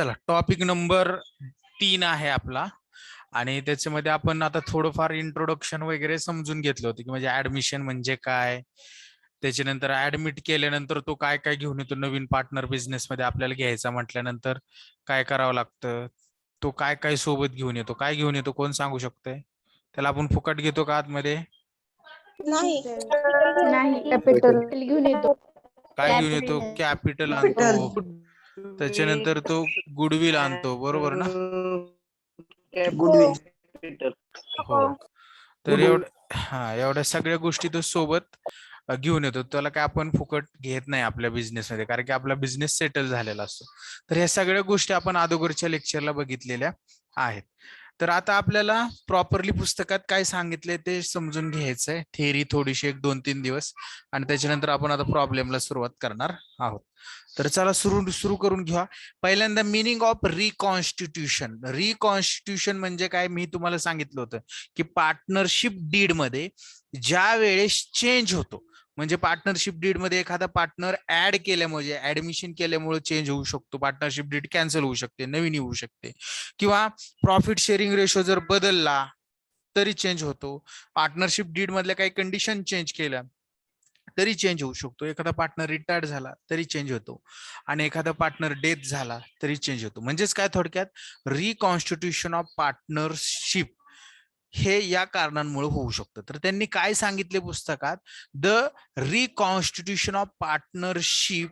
चला, topic number 3 आहे आपला. आणि त्याच्यामध्ये आपण आता थोडंफार इंट्रोडक्शन वगैरे समजून घेतलं होतं, की म्हणजे ऍडमिशन म्हणजे काय, त्याच्यानंतर ऍडमिट केल्यानंतर तो काय काय घेऊन येतो, नवीन पार्टनर बिझनेस मध्ये आपल्याला घ्यायचा म्हटल्यानंतर काय करावं लागतं, तो काय काय सोबत घेऊन येतो, काय घेऊन येतो, कोण सांगू शकतंय? त्याला आपण फुकट घेतो का आतमध्ये? नाही नाही कॅपिटल घेऊन येतो. काय घेऊन येतो? कॅपिटल आणतो, त्याच्यानंतर तो गुडविल आणतो, बरोबर ना? गुडविल हो. तर एवढ्या सगळ्या गोष्टी तो सोबत घेऊन येतो. त्याला काय आपण फुकट घेत नाही आपल्या बिझनेस मध्ये, कारण की आपला बिझनेस सेटल झालेला असतो. तर ह्या सगळ्या गोष्टी आपण अगोदरच्या लेक्चरला बघितलेल्या आहेत. तर आता आपल्याला प्रॉपरली पुस्तकात काय सांगितले ते समजून घ्यायचंय, थेअरी थोडीशी 1-2-3 दिवस, आणि त्याच्यानंतर आपण आता प्रॉब्लेमला सुरुवात करणार आहोत. तर चला सुरू करून घ्या. पहिल्यांदा मिनिंग ऑफ रिकॉन्स्टिट्यूशन. रिकॉन्स्टिट्यूशन म्हणजे काय, मी तुम्हाला सांगितलं होतं की पार्टनरशिप डीड मध्ये ज्या वेळेस चेंज होतो, म्हणजे पार्टनरशिप डीड मध्ये एखादा पार्टनर ऍड केल्यामुळे, ऍडमिशन केल्यामुळे चेंज होऊ शकतो, पार्टनरशिप डीड कॅन्सल होऊ शकते, नवीन येऊ शकते, किंवा प्रॉफिट शेअरिंग रेशो जर बदलला तरी चेंज होतो, पार्टनरशिप डीड मधल्या काही कंडिशन चेंज केल्या तरी चेंज होऊ शकतो, एखादा पार्टनर रिटायर्ड झाला तरी चेंज होतो, आणि एखादा पार्टनर डेथ झाला तरी चेंज होतो. म्हणजेच काय, थोडक्यात रिकॉन्स्टिट्यूशन ऑफ पार्टनरशिप हे या कारणांमुळे होऊ शकतं. तर त्यांनी काय सांगितले पुस्तकात, the reconstitution of partnership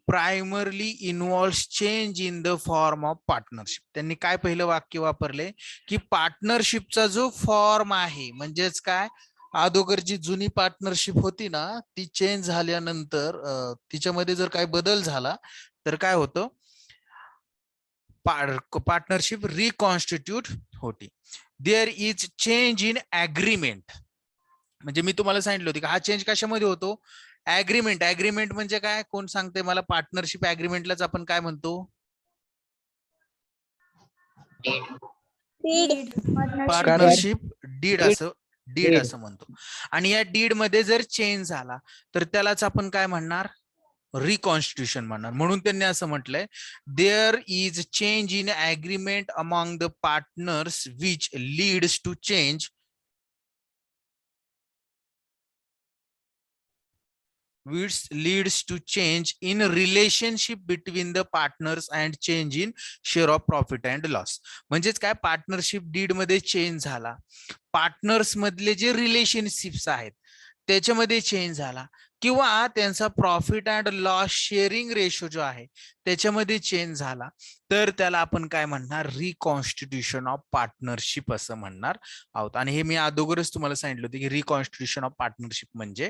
primarily involves change in the form of partnership. त्यांनी काय पहिलं वाक्य वापरले की पार्टनरशिपचा जो फॉर्म आहे, म्हणजेच काय, अगोदर जी जुनी पार्टनरशिप होती ना, ती चेंज झाल्यानंतर तिच्यामध्ये जर काही बदल झाला तर काय होतं, पार्टनरशिप रिकॉन्स्टिट्यूट होती. There is change in agreement. म्हणजे मी तुम्हाला सांगितलं होतं की हा चेंज कशामध्ये होतो, ऍग्रीमेंट. ऍग्रीमेंट म्हणजे काय, कोण सांगते मला? पार्टनरशिप ऍग्रीमेंटलाच आपण काय म्हणतो? पार्टनरशिप डीड असं म्हणतो. आणि या डीड मध्ये जर चेंज झाला तर त्यालाच आपण काय म्हणणार, रिकॉन्स्टिट्यूशन म्हणणार. म्हणून त्यांनी असं म्हटलंय, there is change in agreement among the partners which leads to change which leads to change in relationship between the partners and change in share of profit and loss. म्हणजेच काय, पार्टनरशिप डीड मध्ये change झाला, partners मधले जे relationships आहेत त्याच्यामध्ये change झाला, किंवा त्यांचा profit and loss sharing ratio जो आहे त्याच्यामध्ये चेंज झाला, तर त्याला आपण काय म्हणणार, रिकॉन्स्टिट्यूशन ऑफ पार्टनरशिप असं म्हणणार आहोत. आणि हे मी अगोदरच तुम्हाला सांगितलं होतं की रिकॉन्स्टिट्यूशन ऑफ पार्टनरशिप म्हणजे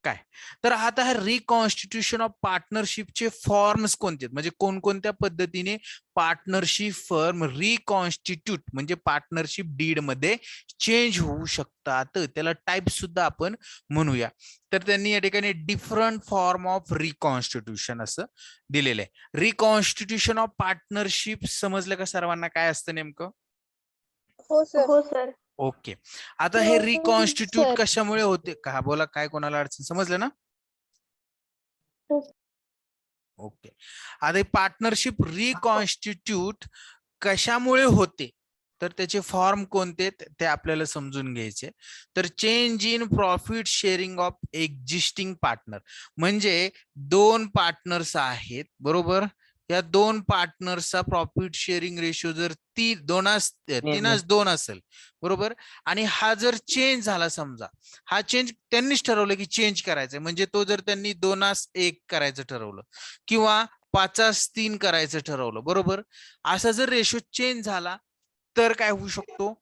काय. तर आता हा रिकॉन्स्टिट्यूशन ऑफ पार्टनरशिपचे फॉर्म्स कोणते, म्हणजे कोणकोणत्या पद्धतीने पार्टनरशिप फर्म रिकॉन्स्टिट्यूट म्हणजे पार्टनरशिप डीड मध्ये चेंज होऊ शकतात, त्याला टाइप सुद्धा आपण म्हणूया. तर त्यांनी या ठिकाणी डिफरंट फॉर्म ऑफ रिकॉन्स्टिट्यूशन असं दिलेलं आहे. रिकॉन्स्टिट्यूशन ऑफ पार्टनरशिप समजलं का सर्वांना काय असतं नेमकं? हो सर. ओके. आता हे रिकॉन्स्टिट्यूट कशामुळे होते का, बोला, काय कोणाला अडचण, समजलं ना? ओके. आता पार्टनरशिप रिकॉन्स्टिट्यूट कशामुळे होते, तर त्याचे फॉर्म कोणते ते आपल्याला समजून घ्यायचे. तर change in profit sharing of existing partner, म्हणजे दोन पार्टनर्स आहेत, बरोबर, या दोन पार्टनर्सचा प्रॉफिट शेअरिंग रेशो जर 3:2 असेल, बरोबर, आणि हा जर चेंज झाला, समजा हा चेंज त्यांनीच ठरवलं की चेंज करायचंय, म्हणजे तो जर त्यांनी 2:1 करायचं ठरवलं किंवा 5:3 करायचं ठरवलं, बरोबर, असा जर रेशो चेंज झाला तर काय होऊ शकतो,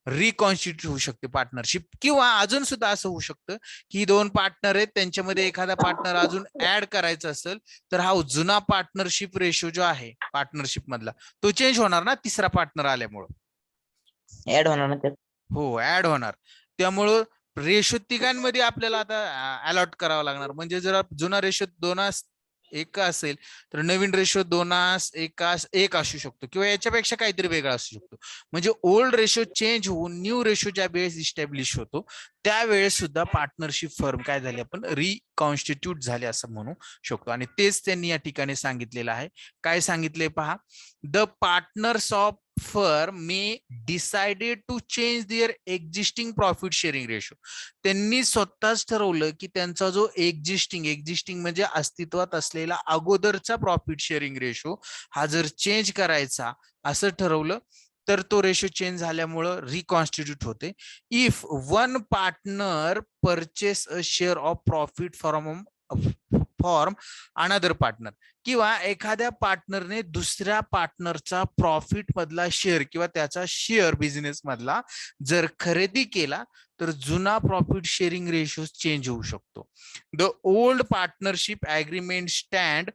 रिकॉन्स्टिट्यूट होऊ शकते पार्टनरशिप. किंवा अजून सुद्धा असं होऊ शकतं की दोन पार्टनर आहेत, त्यांच्यामध्ये एखादा पार्टनर अजून ऍड करायचा असेल, तर हा जुना पार्टनरशिप रेशो जो आहे पार्टनरशिप मधला तो चेंज होणार ना, तिसरा पार्टनर आल्यामुळं ऍड होणार ना त्यात. हो, ऍड होणार. त्यामुळं रेशो तिघांमध्ये आपल्याला आता अलॉट करावा लागणार. म्हणजे जर जुना रेशो एक असेल तर नवीन रेशो 2:1 असू शकतो किंवा याच्यापेक्षा काहीतरी वेगळा असू शकतो. म्हणजे ओल्ड रेशो चेंज होऊन न्यू रेशो ज्या वेळेस इस्टॅब्लिश होतो त्यावेळेस सुद्धा पार्टनरशिप फर्म काय झाली, आपण रिकॉन्स्टिट्यूट झाले असं म्हणू शकतो. आणि तेच त्यांनी या ठिकाणी सांगितलेलं आहे. काय सांगितले पहा, the partners of firm may decided to change their existing profit sharing ratio. त्यांनी स्वतःच ठरवलं की त्यांचा जो एक्झिस्टिंग म्हणजे अस्तित्वात असलेला अगोदरचा प्रॉफिट शेअरिंग रेशो हा जर चेंज करायचा असं ठरवलं तर तो रेशो चेंज झाल्यामुळं रिकॉन्स्टिट्यूट होते. If one partner purchase a share of profit form another partner, किंवा एखाद्या पार्टनरने दुसऱ्या पार्टनरचा प्रॉफिट मधला शेअर किंवा त्याचा शेअर बिझनेस मधला जर खरेदी केला तर जुना प्रॉफिट शेअरिंग रेशो चेंज होऊ शकतो. The old partnership agreement stand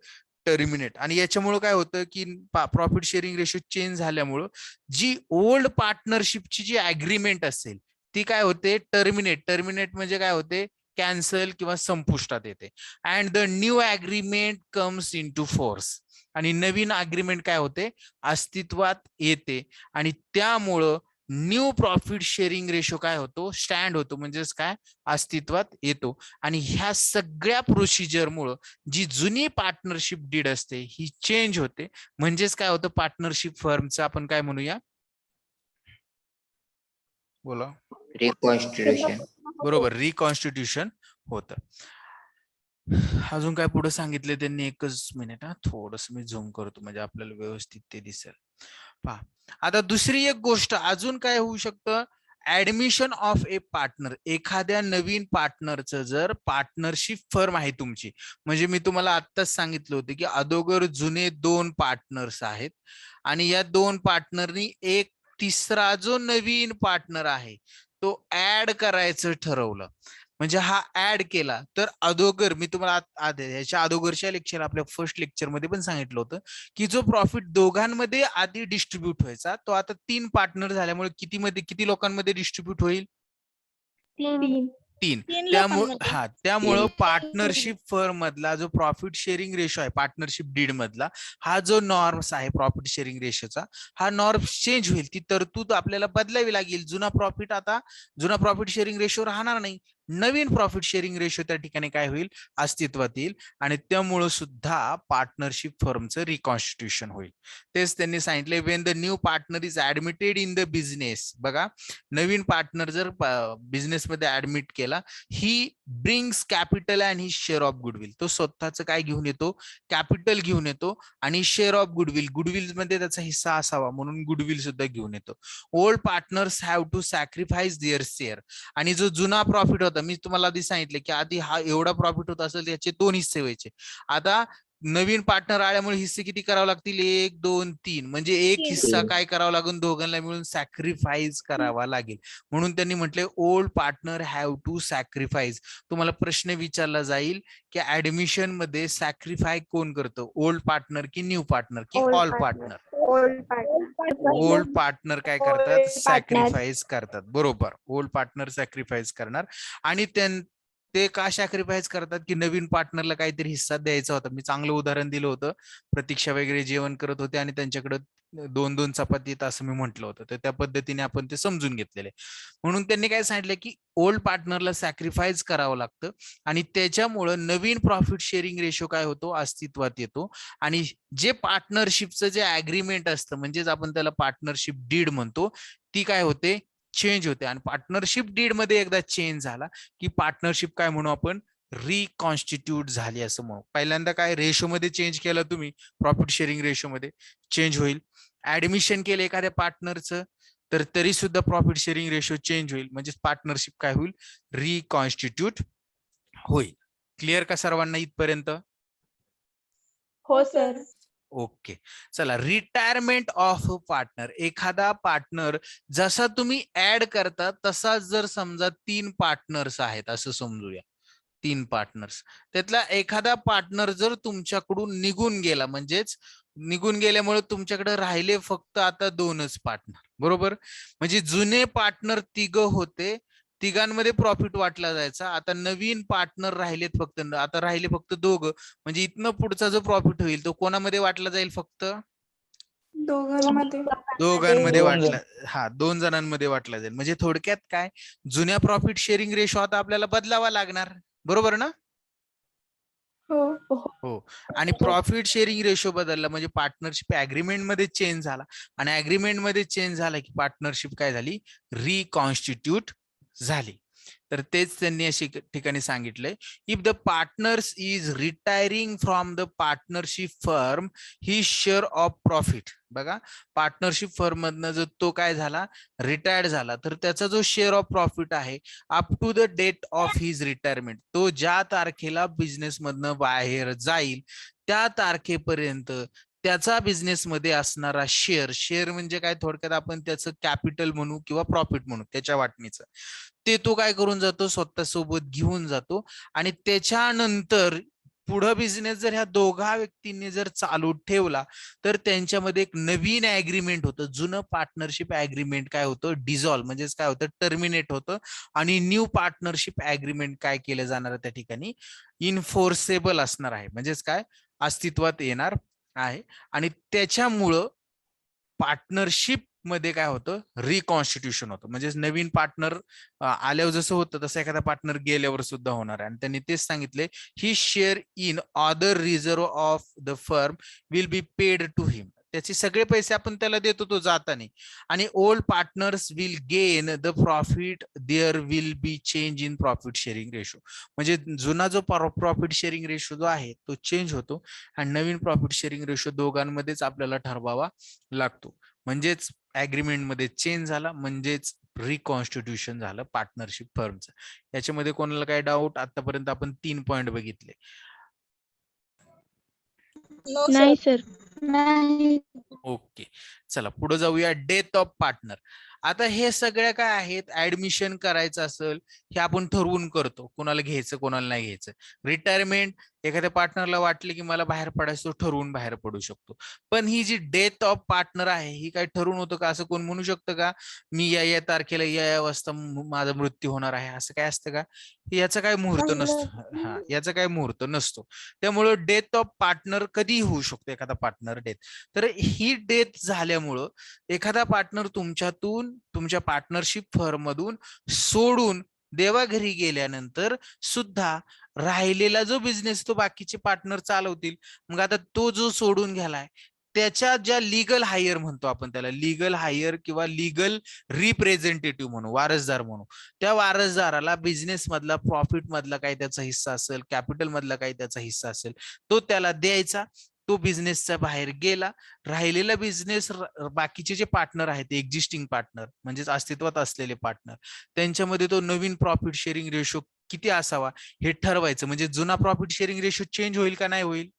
terminate. आणि याच्यामुळे काय होतं की प्रॉफिट शेअरिंग रेशो चेंज झाल्यामुळं जी ओल्ड पार्टनरशिपची जी ऍग्रीमेंट असेल ती काय होते, टर्मिनेट म्हणजे काय होते, कॅन्सल किंवा संपुष्टात येते. And the new agreement comes into force. आणि नवीन अग्रीमेंट काय होते, अस्तित्वात येते. आणि त्यामुळं न्यू प्रॉफिट शेअरिंग रेशो काय होतो, स्टँड होतो, म्हणजेच काय, अस्तित्वात येतो. आणि ह्या सगळ्या प्रोसिजरमुळं जी जुनी पार्टनरशिप डीड असते ही चेंज होते. म्हणजेच काय होतं, पार्टनरशिप फर्मचं आपण काय म्हणूया, बोला. रिकॉन्स्टिट्यूशन. बरोबर, रिकॉन्स्टिट्यूशन होतं. अजून काय पुढे सांगितले त्यांनी, एकच मिनिट हा, थोडस मी झूम करतो म्हणजे आपल्याला व्यवस्थित ते दिसेल. पहा, आता दुसरी एक गोष्ट अजून काय होऊ शकतं, ऍडमिशन ऑफ ए पार्टनर. एखाद्या नवीन पार्टनरचं जर पार्टनरशिप फर्म आहे तुमची, म्हणजे मी तुम्हाला आत्ताच सांगितलं होतं की अगोदर जुने 2 पार्टनर्स आहेत आणि या 2 पार्टनरनी एक तिसरा जो नवीन पार्टनर आहे तो ऍड करायचं ठरवलं. म्हणजे हा ऍड केला तर अगोदर मी तुम्हाला याच्या अगोदरच्या लेक्चर, आपल्या फर्स्ट लेक्चर मध्ये पण सांगितलं होतं की जो प्रॉफिट दोघांमध्ये आधी डिस्ट्रीब्यूट व्हायचा तो आता 3 पार्टनर झाल्यामुळे किती लोकांमध्ये डिस्ट्रीब्यूट होईल, 3. 3. 3 त्यामुळे लोकांमध्ये. त्यामुळं पार्टनरशिप फर्म मधला जो प्रॉफिट शेअरिंग रेशो आहे पार्टनरशिप डीड मधला, हा जो नॉर्म्स आहे प्रॉफिट शेअरिंग रेशोचा, हा नॉर्म चेंज होईल. ती तरतूद आपल्याला बदलावी लागेल. जुना प्रॉफिट शेअरिंग रेशो राहणार नाही. नवीन प्रॉफिट शेअरिंग रेशो त्या ठिकाणी काय होईल, अस्तित्वात येईल. आणि त्यामुळं सुद्धा पार्टनरशिप फर्मचं रिकॉन्स्टिट्यूशन होईल. तेच त्यांनी सांगितले, Wien the new partner is admitted in the business. बघा, नवीन पार्टनर जर बिझनेस मध्ये ऍडमिट केला, he brings capital and he share of goodwill. तो स्वतःच काय घेऊन येतो, कॅपिटल घेऊन येतो आणि शेअर ऑफ गुडविल मध्ये त्याचा हिस्सा असावा म्हणून गुडविल सुद्धा घेऊन येतो. Old partners have to sacrifice their share. आणि जो जुना प्रॉफिट होता, मी तुम्हाला आधी सांगितलं की आधी हा एवढा प्रॉफिट होत असेल त्याचे 2 हिस्से व्हायचे. आता नवीन पार्टनर आल्यामुळे हिस्से किती करावे लागतील, 1 2 3, म्हणजे एक 3. हिस्सा काय करावा लागेल, दोघांना मिळून सॅक्रिफाईस करावा लागेल. म्हणून त्यांनी म्हटले old partner have to sacrifice. तुम्हाला प्रश्न विचारला जाईल की ऍडमिशन मध्ये सॅक्रिफाय कोण करतं, ओल्ड पार्टनर की न्यू पार्टनर की all partner? Old partner. Old partner काय करतात, Old partner. सॅक्रिफाईस करतात. बरोबर, ओल्ड पार्टनर सॅक्रिफाईस करणार. आणि ते का सॅक्रिफाईस करतात की नवीन पार्टनरला काहीतरी हिस्सा द्यायचा होता. मी चांगलं उदाहरण दिलं होतं, प्रतीक्षा वगैरे जेवण करत होते आणि त्यांच्याकडे 2-2 चपाती येत असं मी म्हटलं होतं, तर त्या पद्धतीने आपण ते समजून घेतलेले. म्हणून त्यांनी काय सांगितलं की ओल्ड पार्टनरला सॅक्रिफाईस करावं लागतं आणि त्याच्यामुळं नवीन प्रॉफिट शेअरिंग रेशो काय होतो, अस्तित्वात येतो. आणि जे पार्टनरशिपचं जे अग्रीमेंट असतं, म्हणजेच आपण त्याला पार्टनरशिप डीड म्हणतो, ती काय होते, चेंज होते. आणि पार्टनरशिप डीड मध्ये एकदा चेंज झाला की पार्टनरशिप काय म्हणू आपण, रिकॉन्स्टिट्यूट झाली असं म्हणू. पहिल्यांदा काय रेशो मध्ये चेंज केलं तुम्ही, प्रॉफिट शेअरिंग रेशो मध्ये चेंज होईल. ऍडमिशन केलं एखाद्या पार्टनरचं तर तरी सुद्धा प्रॉफिट शेअरिंग रेशो चेंज होईल, म्हणजे पार्टनरशिप काय होईल, रिकॉन्स्टिट्यूट होईल. क्लिअर का सर्वांना इथपर्यंत? हो सर. ओके, चला. Retirement of partner. एखादा पार्टनर जसा तुम्ही ऍड करता तसा जर समजा 3 पार्टनर्स आहेत असं समजूया, 3 पार्टनर्स, त्यातला एखादा पार्टनर जर तुमच्याकडून निघून गेला, म्हणजेच निघून गेल्यामुळे तुमच्याकडे राहिले फक्त आता 2च पार्टनर. बरोबर, म्हणजे जुने पार्टनर 3 होते, तिघांमध्ये प्रॉफिट वाटला जायचा. आता नवीन पार्टनर राहिलेत फक्त, आता राहिले फक्त दोघं, म्हणजे इथनं पुढचा जो प्रॉफिट होईल तो कोणामध्ये वाटला जाईल? फक्त दोघांमध्ये. दोघांमध्ये दोन वाटला. हा, 2 जणांमध्ये वाटला जाईल. म्हणजे थोडक्यात काय, जुन्या प्रॉफिट शेअरिंग रेशो आता आपल्याला बदलावा लागणार, बरोबर ना? हो. हो. आणि प्रॉफिट शेअरिंग रेशो बदलला म्हणजे पार्टनरशिप अग्रीमेंट मध्ये चेंज झाला, आणि अग्रीमेंट मध्ये चेंज झाला की पार्टनरशिप काय झाली? रिकॉन्स्टिट्यूट झाली. तर तेच त्यांनी अशी ठिकाणी सांगितलंय, if the partners is retiring from the partnership firm he share of profit. बघा, पार्टनरशिप फर्म मधनं जर तो काय झाला? रिटायर्ड झाला, तर त्याचा जो शेअर ऑफ प्रॉफिट आहे up to the date of his retirement, तो ज्या तारखेला बिझनेस मधनं बाहेर जाईल त्या तारखेपर्यंत त्याचा बिझनेस मध्ये असणारा शेअर म्हणजे काय, थोडक्यात आपण त्याचं कॅपिटल म्हणू किंवा प्रॉफिट म्हणू, त्याच्या वाटणीचं, ते तो काय करून जातो? स्वतः सोबत घेऊन जातो. आणि त्याच्यानंतर पुढं बिझनेस जर ह्या दोघा व्यक्तींनी जर चालू ठेवला तर त्यांच्यामध्ये एक नवीन ऍग्रीमेंट होतं. जुनं पार्टनरशिप ऍग्रीमेंट काय होतं? डिझॉल्व्ह, म्हणजेच काय होतं? टर्मिनेट होतं. आणि न्यू पार्टनरशिप ऍग्रीमेंट काय केलं जाणार त्या ठिकाणी? इन्फोर्सेबल असणार आहे, म्हणजेच काय? अस्तित्वात येणार आहे. आणि त्याच्यामुळं पार्टनरशिप मध्ये काय होतं? रिकॉन्स्टिट्यूशन होतं. म्हणजे नवीन पार्टनर आल्यावर जसं होतं तसं एखादा पार्टनर गेल्यावर सुद्धा होणार आहे. आणि त्यांनी तेच सांगितले, ही share in other reserve of the firm will be paid to him. त्याचे सगळे पैसे आपण त्याला देतो तो जाताना. आणि old partners will gain the profit, there will be change in profit sharing ratio. म्हणजे जुना जो प्रॉफिट शेअरिंग रेशो जो आहे तो चेंज होतो, आणि नवीन प्रॉफिट शेअरिंग रेशो दोघांमध्येच आपल्याला ठरवावा लागतो. म्हणजेच ऍग्रीमेंट मध्ये चेंज झाला, म्हणजेच रिकॉन्स्टिट्यूशन झालं पार्टनरशिप फर्मचं. याच्यामध्ये कोणाला काय डाऊट? आतापर्यंत आपण 3 पॉइंट बघितले. नाही सर. नाही. ओके, चला पुढे जाऊया. Death of partner. आता हे सगळ्या काय आहेत? ऍडमिशन करायचं असेल हे आपण ठरवून करतो, कोणाला घ्यायचं कोणाला नाही घ्यायचं. रिटायरमेंट, एखाद्या पार्टनरला वाटले की मला बाहेर पडायचं, ठरवून बाहेर पडू शकतो. पण ही जी डेथ ऑफ पार्टनर आहे ही काय ठरवून होतं का? असं कोण म्हणू शकतं का मी या या तारखेला या वाजता माझा मृत्यू होणार आहे, असं काय असतं का? याचा काय मुहूर्त नसतो. हा, याचा काय मुहूर्त नसतो. त्यामुळं डेथ ऑफ पार्टनर कधी होऊ शकतो, एखादा पार्टनर डेथ. तर ही डेथ झाल्यामुळं एखादा पार्टनर तुमच्यातून, तुमच्या पार्टनरशिप फर्म मधून सोडून देवाघरी गेल्यानंतर सुद्धा राहिलेला जो बिझनेस तो बाकीचे पार्टनर चालवतील. मग आता तो जो सोडून गेलाय त्याच्या ज्या लिगल हायर म्हणतो आपण त्याला, लिगल हायर किंवा लिगल रिप्रेझेंटेटिव्ह म्हणू, वारसदार म्हणू, त्या वारसदाराला बिझनेस मधला, प्रॉफिट मधला काही त्याचा हिस्सा असेल, कॅपिटल मधला काही त्याचा हिस्सा असेल, तो त्याला द्यायचा. तो बिझनेसच्या बाहेर गेला, राहिलेला बिझनेस बाकीचे जे पार्टनर आहेत, एक्झिस्टिंग पार्टनर म्हणजेच अस्तित्वात असलेले पार्टनर, त्यांच्यामध्ये तो नवीन प्रॉफिट शेअरिंग रेशो किती असावा हे ठरवायचं. म्हणजे जुना प्रॉफिट शेअरिंग रेशो चेंज होईल का नाही होईल?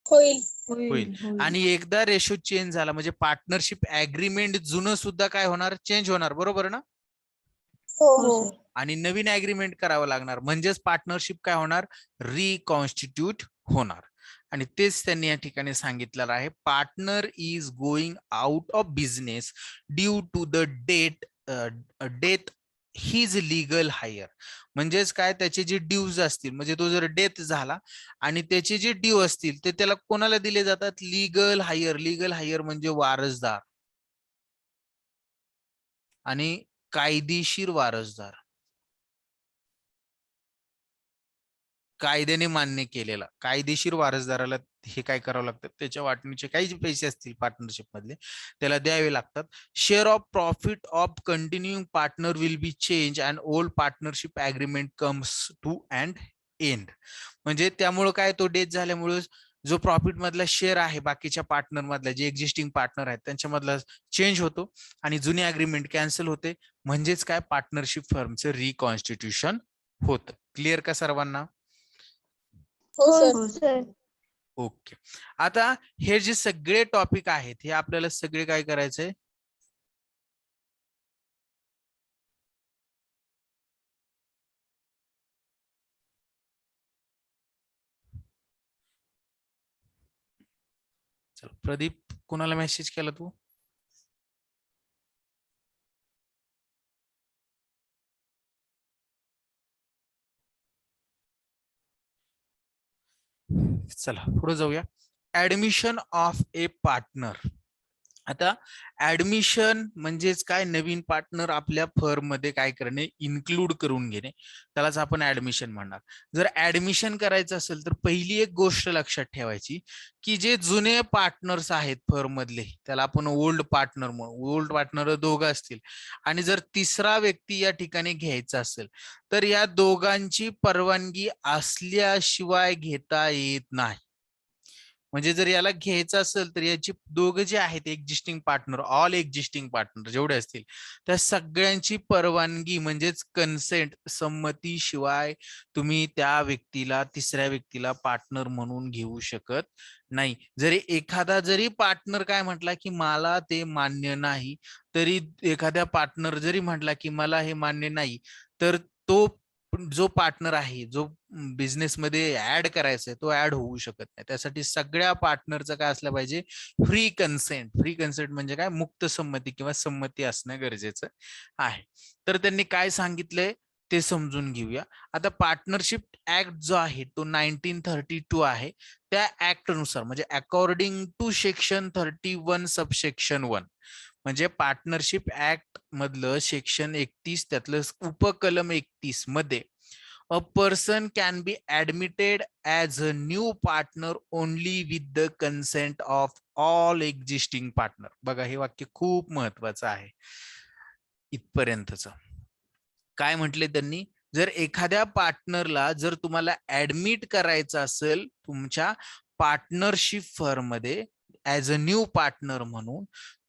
होईल. आणि एकदा रेशो चेंज झाला म्हणजे पार्टनरशिप अग्रीमेंट जुनं सुद्धा काय होणार? चेंज होणार, बरोबर ना? हो. आणि नवीन अग्रीमेंट करावं लागणार, म्हणजेच पार्टनरशिप काय होणार? रिकॉन्स्टिट्यूट होणार. आणि तेच त्यांनी या ठिकाणी सांगितलेलं आहे, partner is going out of business due to the death his legal heir. म्हणजेच काय, त्याचे जे ड्यूज असतील, म्हणजे तो जर डेथ झाला आणि त्याचे जे ड्यू असतील ते त्याला कोणाला दिले जातात? Legal higher. लिगल हायर म्हणजे वारसदार आणि कायदेशीर वारसदार, कायद्याने मान्य केलेला. कायदेशीर वारसदाराला हे काय करावं लागतं? त्याच्या वाटणीचे काही जे पैसे असतील पार्टनरशिप मधले त्याला द्यावे लागतात. Share of profit of continuing partner will be change and old partnership agreement comes to and end. म्हणजे त्यामुळे काय, तो डेथ झाल्यामुळे जो प्रॉफिट मधला शेअर आहे बाकीच्या पार्टनर मधला, जे एक्झिस्टिंग पार्टनर आहेत त्यांच्यामधला चेंज होतो आणि जुनी अग्रीमेंट कॅन्सल होते. म्हणजेच काय, पार्टनरशिप फर्मचं रिकॉन्स्टिट्यूशन होतं. क्लिअर का सर्वांना? हो सर. ओके. आता हे जे सगळे टॉपिक आहेत हे आपल्याला सगळे काय करायचंय? चल प्रदीप, कोणाला मेसेज केला तू? चला पुढे जाऊया. Admission of A partner. आता ऍडमिशन म्हणजेच काय, नवीन पार्टनर आपल्या फर्म मध्ये काय करणे, इन्क्लूड करून घेणे, त्यालाच आपण ऍडमिशन म्हणणार. जर ऍडमिशन करायचं असेल तर पहिली एक गोष्ट लक्षात ठेवायची की जे जुने पार्टनर्स आहेत फर्म मधले त्याला आपण ओल्ड पार्टनर म्हणू. ओल्ड पार्टनर दोघं असतील आणि जर तिसरा व्यक्ती या ठिकाणी घ्यायचा असेल तर या दोघांची परवानगी असल्याशिवाय घेता येत नाही. म्हणजे जर याला घ्यायचं असेल तर याची दोघं जे आहेत existing partner, all existing partner जेवढे असतील त्या सगळ्यांची परवानगी म्हणजेच कन्सेंट, संमतीशिवाय तुम्ही त्या व्यक्तीला, तिसऱ्या व्यक्तीला पार्टनर म्हणून घेऊ शकत नाही. जरी एखादा पार्टनर काय म्हटला की मला ते मान्य नाही, तरी एखाद्या पार्टनर जरी म्हटला की मला हे मान्य नाही, तर तो जो पार्टनर आहे, जो बिझनेस मध्ये ऍड करायचा आहे, तो ऍड होऊ शकत नाही. त्यासाठी सगळ्या पार्टनरचं काय असलं पाहिजे, फ्री कन्सेंट. फ्री कन्सेंट म्हणजे काय, मुक्त संमती किंवा संमती असणं गरजेचं आहे. तर त्यांनी काय सांगितलंय ते समजून घेऊया. आता पार्टनरशिप ऍक्ट जो आहे तो 1932 आहे. त्या ऍक्ट नुसार म्हणजे अकॉर्डिंग टू सेक्शन 31 सबसेक्शन 1 म्हणजे पार्टनरशिप ऍक्ट मधलं सेक्शन 31 त्यातलं उपकलम 31 मध्ये a person can be admitted as a new partner only with the consent of all existing partner. बघा हे वाक्य खूप महत्वाचं आहे. इथपर्यंतच काय म्हटले त्यांनी, जर एखाद्या पार्टनरला जर तुम्हाला ऍडमिट करायचं असेल तुमच्या पार्टनरशिप फर्म मध्ये ऍज अ न्यू पार्टनर म्हणून,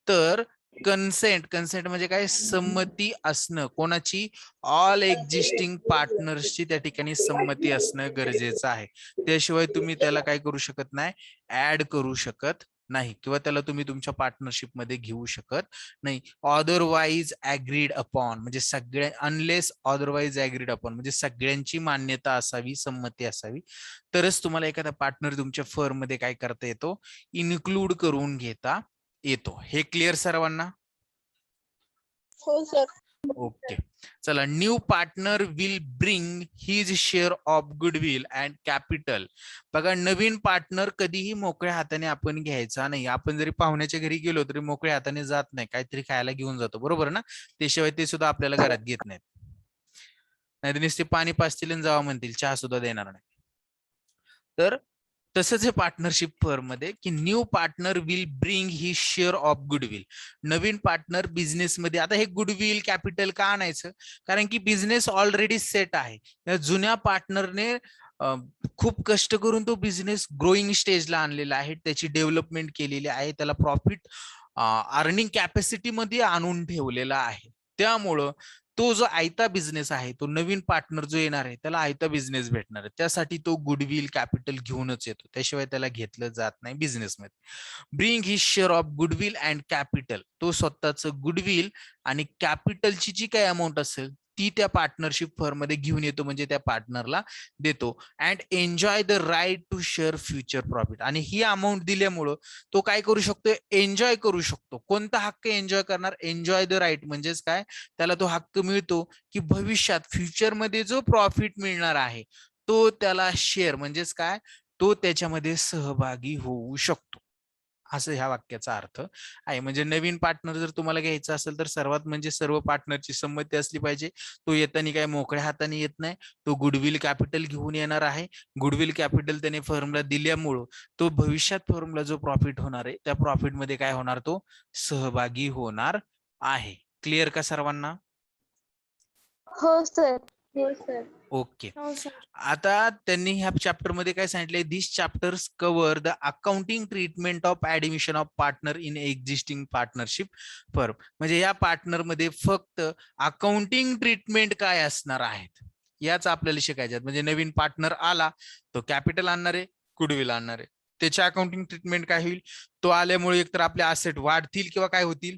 तर कन्सेंट म्हणजे काय, संमती असणं कोणाची, ऑल एक्झिस्टिंग पार्टनर्सची त्या ठिकाणी संमती असणं गरजेचं आहे. त्याशिवाय तुम्ही त्याला काय करू शकत नाही, ऍड करू शकत नाही किंवा त्याला तुम्ही तुमच्या पार्टनरशिप मध्ये घेऊ शकत नाही. अदरवाईज ऍग्रीड अपॉन म्हणजे सगळ्या, अनलेस अदरवाईज ऍग्रीड अपॉन म्हणजे सगळ्यांची मान्यता असावी, संमती असावी, तरच तुम्हाला एखादा पार्टनर तुमच्या फर्म मध्ये काय करता येतो, इन्क्लूड करून घेता येतो. हे क्लिअर सर्वांना? हो सर. ओके. चला, new partner will bring his share of goodwill and capital. बघा, नवीन पार्टनर कधीही मोकळ्या हाताने आपण घ्यायचा नाही. आपण जरी पाहुण्याच्या घरी गेलो तरी मोकळ्या हाताने जात नाही, काहीतरी खायला घेऊन जातो, बरोबर ना? त्याशिवाय ते सुद्धा आपल्याला घरात घेत नाहीत. नाही तर नुसते पाणी पाजतील आणि जावा म्हणतील, चहा सुद्धा देणार नाही. तर तसंच हे पार्टनरशिप फर्म मध्ये की new partner will bring he share of goodwill. Naveen partner business मध्ये, आता हे गुडविल कॅपिटल का आणायचं, कारण की बिझनेस ऑलरेडी सेट आहे. या जुन्या पार्टनरने खूप कष्ट करून तो बिझनेस ग्रोईंग स्टेजला आणलेला आहे, त्याची डेव्हलपमेंट केलेली आहे, त्याला प्रॉफिट अर्निंग कॅपॅसिटी मध्ये आणून ठेवलेला आहे. त्यामुळं तो जो आयता बिझनेस आहे, तो नवीन पार्टनर जो येणार आहे त्याला आयता बिझनेस भेटणार आहे. त्यासाठी तो गुडविल कॅपिटल घेऊनच येतो, त्याशिवाय त्याला घेतलं जात नाही बिझनेसमध्ये. Bring his share of goodwill and capital, तो स्वतःच गुडविल आणि कॅपिटलची जी काही अमाऊंट असेल ती त्या पार्टनरशिप फर्म मध्ये घेऊन येतो, म्हणजे त्या पार्टनरला देतो. And enjoy the right to share future profit. आणि ही अमाऊंट दिल्यामुळं तो काय करू शकतो, एन्जॉय करू शकतो. कोणता हक्क एन्जॉय करणार, एन्जॉय द राईट म्हणजेच काय, त्याला तो हक्क मिळतो की भविष्यात फ्युचर मध्ये जो प्रॉफिट मिळणार आहे तो त्याला शेअर म्हणजेच काय, तो त्याच्यामध्ये सहभागी होऊ शकतो. असं ह्या वाक्याचा अर्थ आहे. म्हणजे नवीन पार्टनर जर तुम्हाला घ्यायचा असेल तर सर्वात म्हणजे सर्व पार्टनरची संमती असली पाहिजे. तो येताना काय मोकळ्या हाताने येत नाही, तो गुडविल कॅपिटल घेऊन येणार आहे. गुडविल कॅपिटल त्याने फर्मला दिल्यामुळं तो भविष्यात फर्मला जो प्रॉफिट होणार आहे त्या प्रॉफिट मध्ये काय होणार, तो सहभागी होणार आहे. क्लिअर का सर्वांना? हो सर. हो सर. ओके. हो सर. आता त्यांनी ह्या चॅप्टर मध्ये काय सांगितलंय, this chapters cover the accounting treatment of admission of partner in existing partnership firm. म्हणजे या पार्टनर मध्ये फक्त अकाउंटिंग ट्रीटमेंट काय असणार आहेत याच आपल्याला शिकायच्यात. म्हणजे नवीन पार्टनर आला तो कॅपिटल आणणार आहे, गुडविल आणणार आहे, त्याच्या अकाउंटिंग ट्रीटमेंट काय होईल, तो आल्यामुळे एकतर आपले असेट वाढतील किंवा काय होतील,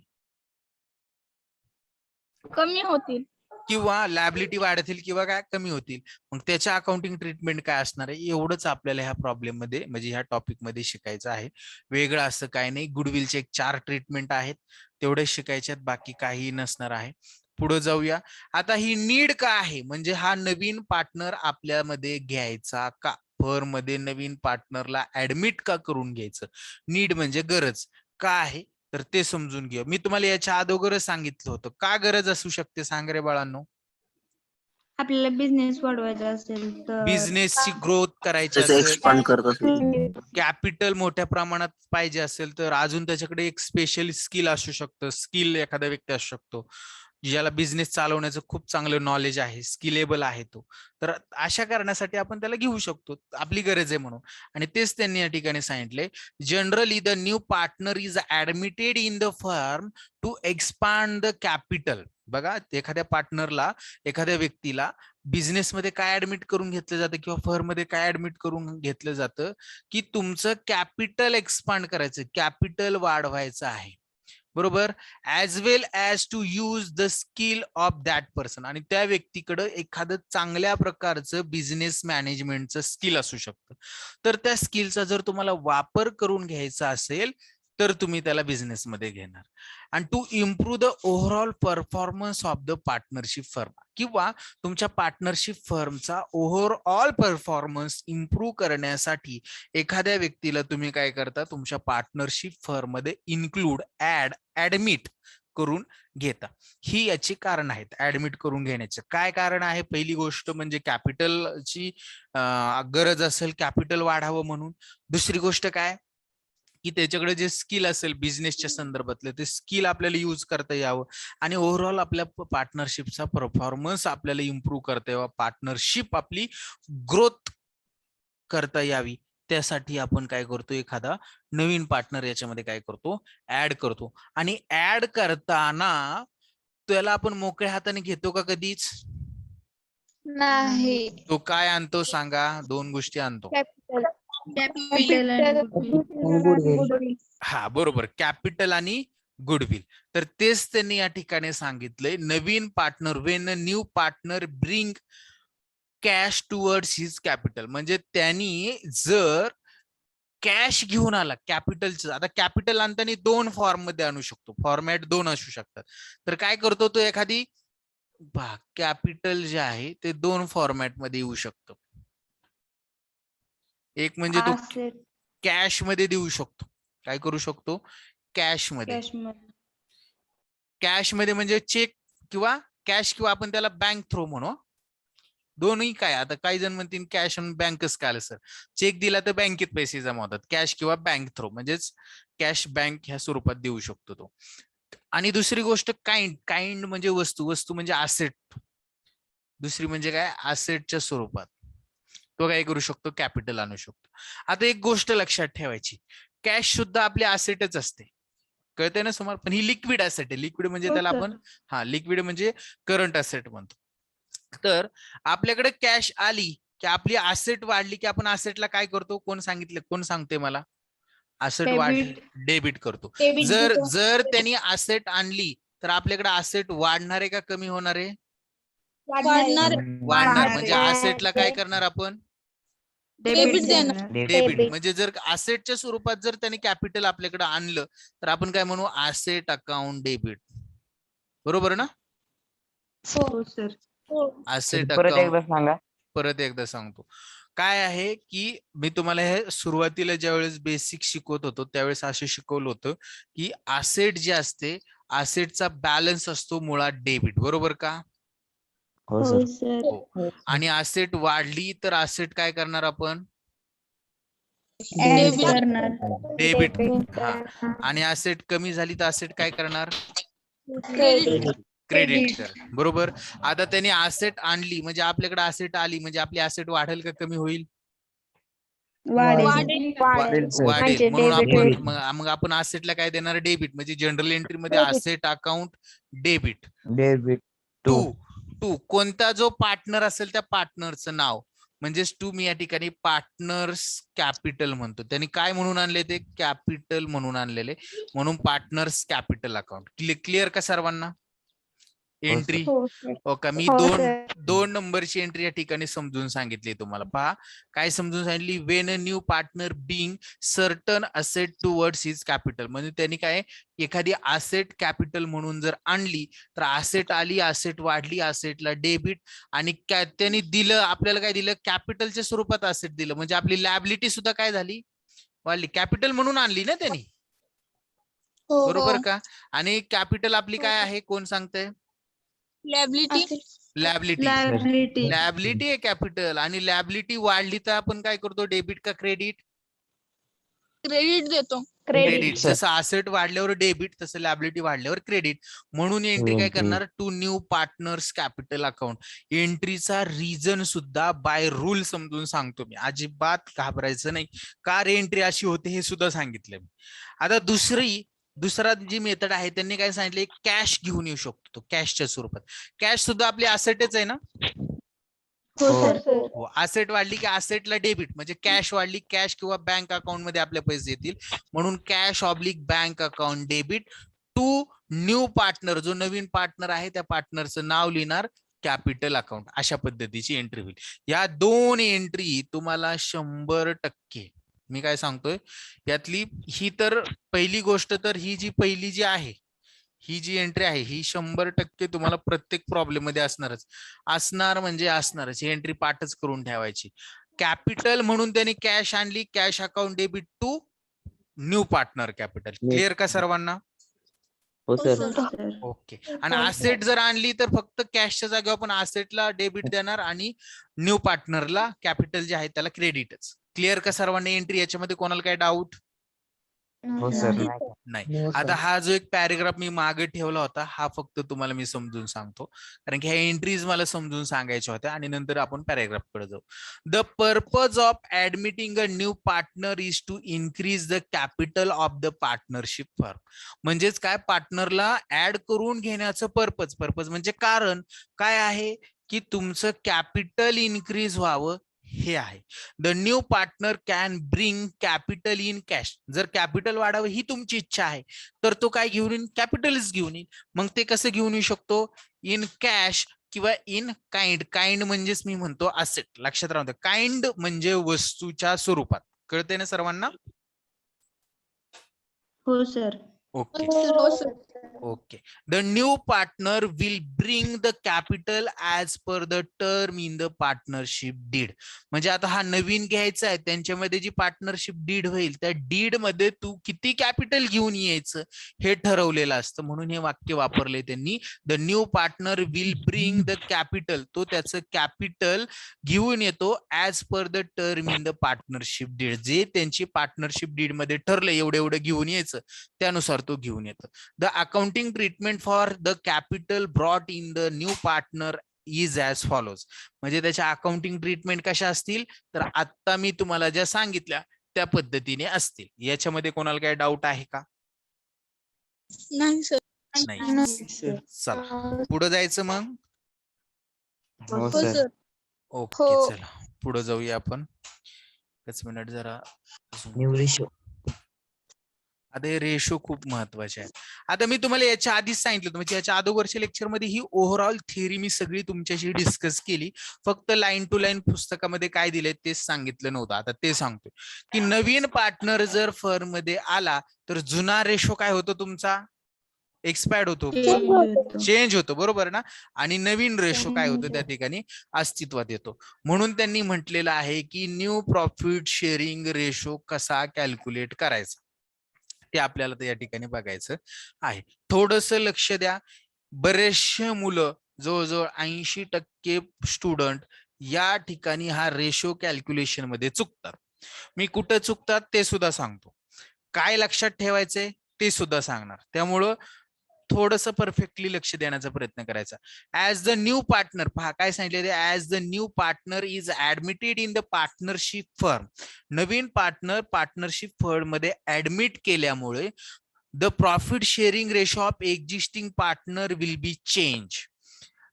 कमी होतील, किंवा लॅबिलिटी वाढतील किंवा काय कमी होतील. मग त्याच्या अकाउंटिंग ट्रीटमेंट काय असणार आहे, एवढंच आपल्याला ह्या प्रॉब्लेम मध्ये म्हणजे ह्या टॉपिक मध्ये शिकायचं आहे. वेगळं असं काय नाही. गुडविलचे 4 ट्रीटमेंट आहेत, तेवढे शिकायच्यात, बाकी काही नसणार आहे. पुढे जाऊया. आता ही नीड का आहे, म्हणजे हा नवीन पार्टनर आपल्यामध्ये घ्यायचा का, फर्म मध्ये नवीन पार्टनरला ऍडमिट का करून घ्यायचं? नीड म्हणजे गरज का आहे तर ते समजून घ्या. मी तुम्हाला याच्या अगोदरच सांगितलं होतं. का गरज असू शकते सांग रे बाळांनो? आपल्याला बिझनेस वाढवायचा असेल तर बिझनेसची ग्रोथ करायची त्याचं असेल, एक्सपांड करत असेल. कॅपिटल मोठ्या प्रमाणात पाहिजे असेल तर अजून त्याच्याकडे एक स्पेशल स्किल असू शकतं. स्किल एखादा व्यक्ती असू शकतो ज्याला बिझनेस चालवण्याचं खूप चांगलं नॉलेज आहे, स्किलेबल आहे तो. तर अशा करण्यासाठी आपण त्याला घेऊ शकतो, आपली गरज आहे म्हणून. आणि तेच त्यांनी या ठिकाणी सांगितले, generally the new partner is admitted in the firm to expand the capital. बघा, एखाद्या पार्टनरला, एखाद्या व्यक्तीला बिझनेसमध्ये काय ऍडमिट करून घेतलं जातं किंवा फर्म मध्ये काय ऍडमिट करून घेतलं जातं की तुमचं कॅपिटल एक्सपांड करायचं, कॅपिटल वाढवायचं आहे, बरोबर, as well as to use the skill of that person. आणि त्या व्यक्तीकडे एखादं चांगल्या प्रकारचं बिझनेस मॅनेजमेंटचं स्किल असू शकतं. तर त्या स्किलचा जर तुम्हाला वापर करून घ्यायचा असेल तर तुम्ही त्याला बिझनेसमध्ये घेणार. आणि to improve the overall performance of the partnership firm, किंवा तुमच्या पार्टनरशिप फर्मचा ओव्हरऑल परफॉर्मन्स इम्प्रूव्ह करण्यासाठी एखाद्या व्यक्तीला तुम्ही काय करता, तुमच्या पार्टनरशिप फर्म मध्ये इन्क्लूड, ऍडमिट करून घेता. ही याची कारण आहेत ऍडमिट करून घेण्याचे. काय कारण आहे? पहिली गोष्ट म्हणजे कॅपिटलची गरज असेल, कॅपिटल वाढावं म्हणून. दुसरी गोष्ट काय की त्याच्याकडे जे स्किल असेल बिझनेसच्या संदर्भातलं ते स्किल आपल्याला यूज करता यावं आणि ओव्हरऑल आपल्या पार्टनरशिपचा परफॉर्मन्स आपल्याला इम्प्रूव्ह करता यावा, पार्टनरशिप आपली ग्रोथ करता यावी. त्यासाठी आपण काय करतो, एखादा नवीन पार्टनर याच्यामध्ये काय करतो, ऍड करतो. आणि ऍड करताना त्याला आपण मोकळ्या हाताने घेतो का कधीच? नाही. तो काय आणतो सांगा? दोन गोष्टी आणतो. कॅपिटल आणि हा, बरोबर, कॅपिटल आणि गुडविल. तर तेच त्यांनी या ठिकाणी सांगितलंय, नवीन partner, when a new partner bring cash towards his capital. म्हणजे त्यांनी जर कॅश घेऊन आला कॅपिटलचं, आता कॅपिटल आणताना दोन फॉर्म मध्ये आणू शकतो, फॉर्मॅट दोन असू शकतात. तर काय करतो तो, एखादी कॅपिटल जे आहे ते दोन फॉर्मॅट मध्ये येऊ शकतं. एक म्हणजे तो कॅश मध्ये देऊ शकतो. काय करू शकतो? कॅश मध्ये. कॅश मध्ये म्हणजे चेक किंवा कॅश, किंवा आपण त्याला बँक थ्रो म्हणू. दोन्ही काय, आता काही जण म्हणतील कॅश आणि बँकच काय सर, चेक दिला तर बँकेत पैसे जमा होतात, कॅश किंवा बँक थ्रो म्हणजेच कॅश बँक ह्या स्वरूपात देऊ शकतो तो. आणि दुसरी गोष्ट काइंड, काइंड म्हणजे वस्तू, वस्तू म्हणजे असेट. दुसरी म्हणजे काय, असेटच्या स्वरूपात तो काय करू शकतो, कॅपिटल आणू शकतो. आता एक गोष्ट लक्षात ठेवायची, कॅश सुद्धा आपली असेटच असते, कळतंय ना समोर, पण ही लिक्विड असेट आहे. लिक्विड म्हणजे त्याला आपण लिक्विड म्हणजे करंट असेट म्हणतो. तर आपल्याकडे कॅश आली की आपली असेट वाढली की आपण असेटला काय करतो, कोण सांगितलं, कोण सांगते मला? असेट वाढली, डेबिट करतो. जर त्यांनी असेट आणली तर आपल्याकडे असेट वाढणार आहे का कमी होणार आहे? वाढणार. म्हणजे असेटला काय करणार आपण? डेबिट. म्हणजे जर असेटच्या स्वरूपात जर त्यांनी कॅपिटल आपल्याकडे आणलं तर आपण काय म्हणू, असेट अकाउंट डेबिट, बरोबर ना? हो सर. असेट परत अकाउंट. एकदा सांगा. परत एकदा सांगतो, काय आहे की मी तुम्हाला हे सुरुवातीला ज्यावेळेस बेसिक शिकवत होतो त्यावेळेस असं शिकवलं होतं की असेट जे असते, असेटचा बॅलन्स असतो मुळात डेबिट, बरोबर का? हो सर. हो. आणि असेट वाढली तर असेट काय करणार आपण? डेबिट. हा. आणि असेट कमी झाली तर असेट काय करणार? क्रेडिट कर, बरोबर. आता त्यांनी असेट आणली म्हणजे आपल्याकडे असेट आली म्हणजे आपली असेट वाढेल का कमी होईल? वाढेल. म्हणून आपण मग आपण असेटला काय देणार? डेबिट. म्हणजे जनरल एंट्री मध्ये asset account debit. Debit to कोणता जो पार्टनर असेल त्या पार्टनरचं नाव, म्हणजेच टू मी या ठिकाणी पार्टनर्स कॅपिटल म्हणतो. त्यांनी काय म्हणून आणले? ते कॅपिटल म्हणून आणलेले, म्हणून पार्टनर्स कॅपिटल अकाउंट. क्लिअर का सर्वांना? एंट्री हो सर. ओके मी हो दोन सर. दोन नंबरची एंट्री या ठिकाणी समजून सांगितली तुम्हाला. पहा काय समजून सांगितली, when a new partner being certain asset towards his capital. म्हणजे त्यांनी काय एखादी असेट कॅपिटल म्हणून जर आणली तर असेट आली, असेट वाढली, असेटला डेबिट आणि त्यांनी दिलं आपल्याला काय दिलं, कॅपिटलच्या स्वरूपात असेट दिलं. म्हणजे आपली लॅबिलिटी सुद्धा काय झाली, वाढली. कॅपिटल म्हणून आणली ना त्यांनी, हो. बरोबर का? आणि कॅपिटल आपली काय आहे, कोण सांगतंय? लॅबिलिटी. लॅबिलिटी. Liability. लॅबिलिटी आहे कॅपिटल, आणि लॅबिलिटी वाढली तर आपण काय करतो, डेबिट का क्रेडिट? क्रेडिट देतो. क्रेडिट. जसं असेट वाढल्यावर डेबिट, तसं लॅबिलिटी वाढल्यावर क्रेडिट. म्हणून एंट्री काय करणार, to new partners capital account. एंट्रीचा रिझन सुद्धा बाय रूल समजून सांगतो मी, अजिबात घाबरायचं नाही. का रे एंट्री अशी होते हे सुद्धा सांगितलं मी. आता दुसरा जी मेथड आहे त्यांनी काय सांगितले, कॅश घेऊन येऊ शकतो तो, कॅशच्या स्वरूपात. कॅश सुद्धा आपली असेटच आहे ना. हो सर. हो, असेट वाढली की असेटला डेबिट, म्हणजे कॅश वाढली, कॅश किंवा बँक अकाउंट मध्ये आपले पैसे येतील. म्हणून cash oblique bank account debit to new partner. जो नवीन पार्टनर आहे त्या पार्टनरचं नाव लिहिणार, कॅपिटल अकाउंट. अशा पद्धतीची एंट्री होईल. या दोन एंट्री तुम्हाला 100%, मी काय सांगतोय यातली, ही तर पहिली गोष्ट, तर ही जी पहिली जी आहे, ही जी एंट्री आहे ही 100% तुम्हाला प्रत्येक प्रॉब्लेम मध्ये असणार म्हणजे असणारच. ही एंट्री पाठच करून ठेवायची. कॅपिटल म्हणून त्यांनी कॅश आणली, cash account debit to new partner capital. Clear का सर्वांना? हो सर. Sir. ओके. आणि असेट जर आणली तर फक्त कॅशच्या जागेवर आपण असेटला डेबिट देणार आणि न्यू पार्टनरला कॅपिटल जे आहे त्याला क्रेडिटच. क्लिअर का सर्वांना एंट्री? याच्यामध्ये कोणाला काय डाऊट? हो सर. नाही. आता हा जो एक पॅरेग्राफ मी मागे ठेवला होता, हा फक्त तुम्हाला मी समजून सांगतो, कारण की ह्या एंट्रीज मला समजून सांगायच्या होत्या आणि नंतर आपण पॅरेग्राफ कडे जाऊ. The purpose of admitting a new partner is to increase the capital of the partnership firm. म्हणजेच काय, पार्टनरला ऍड करून घेण्याचं पर्पज म्हणजे कारण काय आहे, की तुमचं कॅपिटल इन्क्रीज व्हावं हे आहे. The new partner can bring capital in cash. जर कॅपिटल वाढावं ही तुमची इच्छा आहे तर तो काय घेऊन येईल, कॅपिटलच घेऊन येईल. मग ते कसं घेऊन येऊ शकतो, इन कॅश किंवा इन काइंड. काइंड म्हणजेच मी म्हणतो असेट. लक्षात राहू द्या, काइंड म्हणजे वस्तूच्या स्वरूपात. कळते ना सर्वांना? हो sir. ओके. हो sir. Okay. The new partner will bring the capital as per the term in the partnership deed. म्हणजे आता हा नवीन घ्यायचा आहे, त्यांच्यामध्ये जी पार्टनरशिप डीड होईल त्या डीड मध्ये तू किती कॅपिटल घेऊन यायचं हे ठरवलेलं असतं. म्हणून हे वाक्य वापरले त्यांनी. The new partner will bring the capital. तो त्याचं कॅपिटल घेऊन येतो as per the term in the partnership deed. जे त्यांची पार्टनरशिप डीड मध्ये ठरलं एवढं एवढं घेऊन यायचं, त्यानुसार तो घेऊन येतो. The accounting treatment for the capital brought in the new partner is as follows. म्हणजे त्याच्या अकाउंटिंग ट्रीटमेंट कशा असतील, तर आता मी तुम्हाला ज्या सांगितल्या त्या पद्धतीने असतील. याच्यामध्ये कोणाला काही डाऊट आहे का? नाही सर. नाही. चला पुढे जायचं मग. हो हो सर. सर. ओके, हो. चला पुढे जाऊया आपण. एकच मिनिट जरा. New ratio. आता हे रेशो खूप महत्वाचे आहेत. आता मी तुम्हाला याच्या आधीच सांगितलं होतं, म्हणजे याच्या अगोदरच्या लेक्चर मध्ये ही ओव्हरऑल थिअरी मी सगळी तुमच्याशी डिस्कस केली. फक्त लाईन टू लाईन पुस्तकामध्ये काय दिलंय तेच सांगितलं नव्हतं. आता ते सांगतोय की नवीन पार्टनर जर फर्म मध्ये आला तर जुना रेशो काय होतो तुमचा, एक्सपायर्ड होतो, Change होतो. चेंज होतो, बरोबर ना. आणि नवीन रेशो काय होतो त्या ठिकाणी अस्तित्वात येतो. म्हणून त्यांनी म्हटलेलं आहे की न्यू प्रॉफिट शेअरिंग रेशो कसा कॅल्क्युलेट करायचा ते आपल्याला या ठिकाणी बघायचं आहे. थोडस लक्ष द्या. बरेचसे मुलं, जवळजवळ 80% स्टुडंट या ठिकाणी हा रेशो कॅल्क्युलेशन मध्ये चुकतात. मी कुठं चुकतात ते सुद्धा सांगतो, काय लक्षात ठेवायचंय ते सुद्धा सांगणार. त्यामुळं थोडस परफेक्टली लक्ष देण्याचा प्रयत्न करायचा. ऍज द न्यू पार्टनर, पहा काय सांगितले, as the new partner is admitted in the partnership firm. नवीन पार्टनर पार्टनरशिप फर्म मध्ये ऍडमिट केल्यामुळे the profit sharing ratio of existing partner will be change.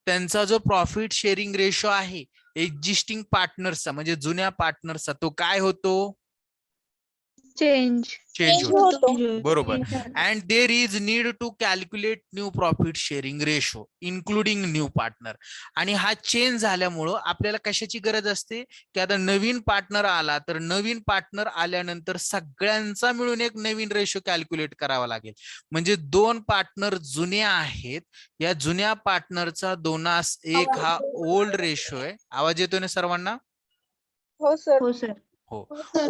त्यांचा जो प्रॉफिट शेअरिंग रेशो आहे existing पार्टनरचा म्हणजे जुन्या पार्टनरचा, तो काय होतो, चेंज चेंज होतो. होतो. बरोबर. And there is need to calculate new profit sharing ratio including new partner. आणि हा चेंज झाल्यामुळं आपल्याला कशाची गरज असते की आता नवीन पार्टनर आला तर नवीन पार्टनर आल्यानंतर सगळ्यांचा मिळून एक नवीन रेशो कॅल्क्युलेट करावा लागेल. म्हणजे दोन पार्टनर जुने आहेत, या जुन्या पार्टनरचा 2:1 हा ओल्ड रेशो आहे. आवाज येतोय ना सर्वांना? हो सर. हो सर. हो,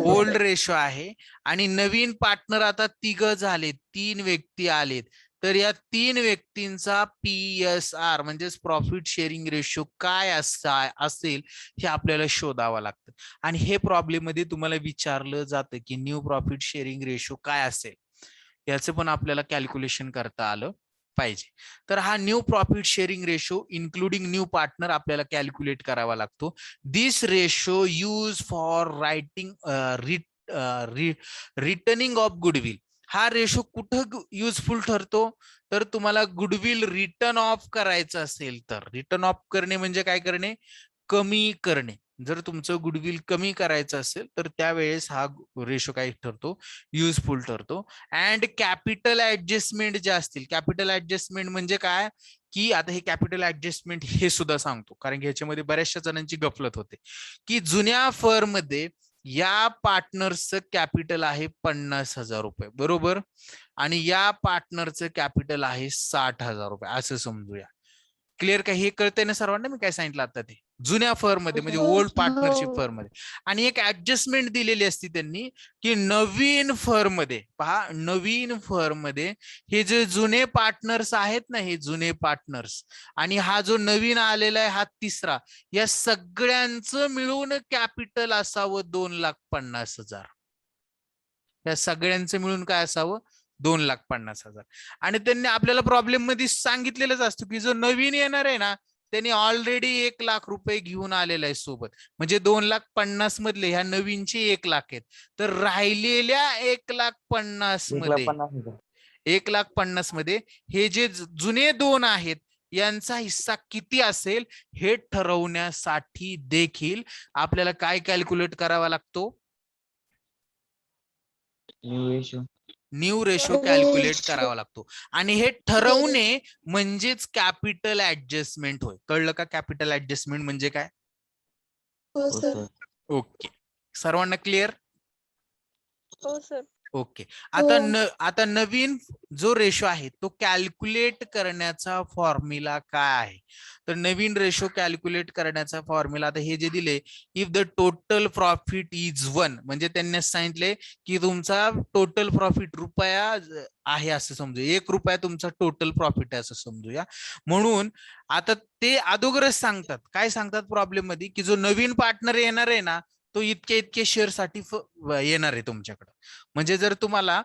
ओल्ड रेशो आहे. आणि नवीन पार्टनर आता 3 झाले, 3 व्यक्ती आलेत, तर या 3 व्यक्तींचा PSR म्हणजेच प्रॉफिट शेअरिंग रेशो काय असेल हे आपल्याला शोधावं लागतं. आणि हे प्रॉब्लेम मध्ये तुम्हाला विचारलं जातं की न्यू प्रॉफिट शेअरिंग रेशो काय असेल, याचं पण आपल्याला कॅल्क्युलेशन करता आलं पाहिजे. तर हा new profit sharing ratio including new partner आपल्याला कॅल्क्युलेट करावा लागतो. This ratio use for writing returning of goodwill. हा रेशो कुठं युजफुल ठरतो, तर तुम्हाला गुडविल रिटर्न ऑफ करायचं असेल तर. रिटर्न ऑफ करणे म्हणजे काय करणे, कमी करणे. जर तुमचं गुडविल कमी करायचं असेल तर त्यावेळेस हा रेशो काय ठरतो, युजफुल ठरतो. अँड कॅपिटल ऍडजस्टमेंट जे असतील, कॅपिटल ऍडजस्टमेंट म्हणजे काय की आता हे कॅपिटल ऍडजस्टमेंट हे सुद्धा सांगतो, कारण की ह्याच्यामध्ये बऱ्याचशा जणांची गफलत होते की जुन्या फर्म मध्ये या पार्टनरचं कॅपिटल आहे 50,000 रुपये, बरोबर, आणि या पार्टनरचं कॅपिटल आहे 60,000 रुपये असं समजूया. क्लिअर का? हे कळतंय ना सर्वांना मी काय सांगितलं आता? ते जुन्या फर्म मध्ये म्हणजे ओल्ड पार्टनरशिप फर्म मध्ये. आणि एक ऍडजस्टमेंट दिलेली असती त्यांनी की नवीन फर्म मध्ये, पहा नवीन फर्म मध्ये हे जे जुने पार्टनर्स आहेत ना, हे जुने पार्टनर्स आणि हा जो नवीन आलेला आहे हा तिसरा, या सगळ्यांचं मिळून कॅपिटल असावं 2,50,000. या सगळ्यांचं मिळून काय असावं, 2,50,000. आणि त्यांनी आपल्याला प्रॉब्लेम मध्ये सांगितलेलंच असतं की जो नवीन येणार आहे ना त्यांनी ऑलरेडी 1,00,000 रुपये घेऊन आलेला आहे सोबत. म्हणजे 2,50,000 मधले ह्या नवीनचे 1,00,000 आहेत, तर राहिलेल्या 1,50,000 मध्ये 1,50,000 मध्ये हे जे जुने 2 आहेत यांचा हिस्सा किती असेल हे ठरवण्यासाठी देखील आपल्याला काय कॅल्क्युलेट करावा लागतो, new ratio. New ratio calculate करावा लागतो. आणि हे ठरवणे म्हणजेच कॅपिटल ऍडजस्टमेंट होय. कळलं का कॅपिटल ऍडजस्टमेंट म्हणजे काय? हो सर. ओके, सर्वांना क्लिअर? हो सर. ओके. आता नवीन जो रेशो आहे तो कॅल्क्युलेट करण्याचा फॉर्म्युला काय आहे, तर नवीन रेशो कॅल्क्युलेट करण्याचा फॉर्म्युला आता हे जे दिले, if the total profit is 1, म्हणजे त्यांनी सांगितले की तुमचा टोटल प्रॉफिट रुपया आहे असं समजू, 1 रुपया तुमचा टोटल प्रॉफिट आहे असं समजूया. म्हणून आता ते अगोदरच सांगतात, काय सांगतात प्रॉब्लेम मध्ये, की जो नवीन पार्टनर येणार आहे ना तो इतके शेअर साठी येणार आहे तुमच्याकडे. म्हणजे जर तुम्हाला